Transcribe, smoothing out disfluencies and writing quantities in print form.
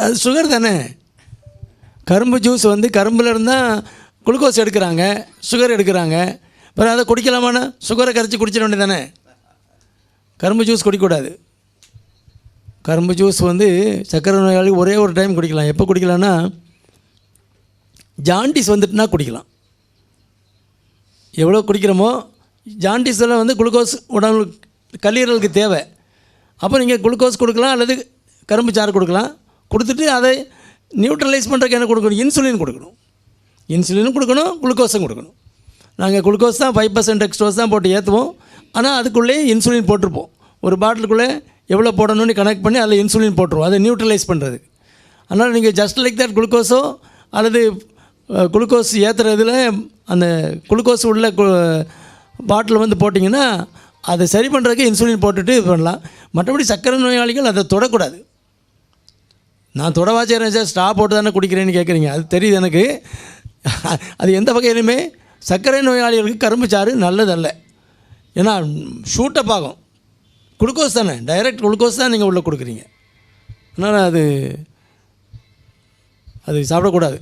அது சுகர் தானே. கரும்பு ஜூஸ் வந்து கரும்பில் இருந்தால் குளுக்கோஸ் எடுக்கிறாங்க, சுகர் எடுக்கிறாங்க. அப்புறம் அதை குடிக்கலாமாண்ணா? சுகரை கரைச்சி குடிச்சிட வேண்டியது தானே. கரும்பு ஜூஸ் குடிக்கக்கூடாது. கரும்பு ஜூஸ் வந்து சர்க்கரை நோயாளி ஒரே ஒரு டைம் குடிக்கலாம். எப்போ குடிக்கலான்னா, ஜாண்டிஸ் வந்துட்டுனா குடிக்கலாம். எவ்வளோ குடிக்கிறோமோ, ஜாண்டிஸில் வந்து குளுக்கோஸ் உடம்பு கல்லீரலுக்கு தேவை. அப்போ நீங்கள் குளுக்கோஸ் கொடுக்கலாம் அல்லது கரும்பு சாறு கொடுக்கலாம். கொடுத்துட்டு அதை நியூட்ரலைஸ் பண்ணுறதுக்கு என்ன கொடுக்கணும்? இன்சுலின் கொடுக்கணும். இன்சுலினும் கொடுக்கணும், குளுக்கோஸும் கொடுக்கணும். நாங்கள் குளுக்கோஸ் தான் 5% டெக்ஸ்ட்ரோஸ் தான் போட்டு ஏற்றுவோம். ஆனால் அதுக்குள்ளேயே இன்சுலின் போட்டிருப்போம். ஒரு பாட்டிலுக்குள்ளே எவ்வளோ போடணும்னு கனெக்ட் பண்ணி அதில் இன்சுலின் போட்டுருவோம், அதை நியூட்ரலைஸ் பண்ணுறது. அதனால் நீங்கள் ஜஸ்ட் லைக் தட் குளுக்கோஸோ அல்லது குளுக்கோஸ் ஏற்றுறதுல அந்த குளுக்கோஸ் உள்ள பாட்டில் வந்து போட்டிங்கன்னா அதை சரி பண்ணுறதுக்கு இன்சுலின் போட்டுட்டு இது பண்ணலாம். மற்றபடி சர்க்கரை நோயாளிகள் அதை தொடக்கூடாது. நான் தொடவா செய்கிறேன் சார், ஸ்டா போட்டு தானே குடிக்கிறேன்னு கேட்குறீங்க. அது தெரியுது எனக்கு. அது எந்த வகையிலுமே சர்க்கரை நோயாளிகளுக்கு கரும்பு சாறு நல்லதல்ல. ஏன்னா ஷூட்டப் ஆகும். குளுக்கோஸ் தானே, டைரக்ட் குளுக்கோஸ் தான் நீங்கள் உள்ளே கொடுக்குறீங்க. அதனால் அது சாப்பிடக்கூடாது.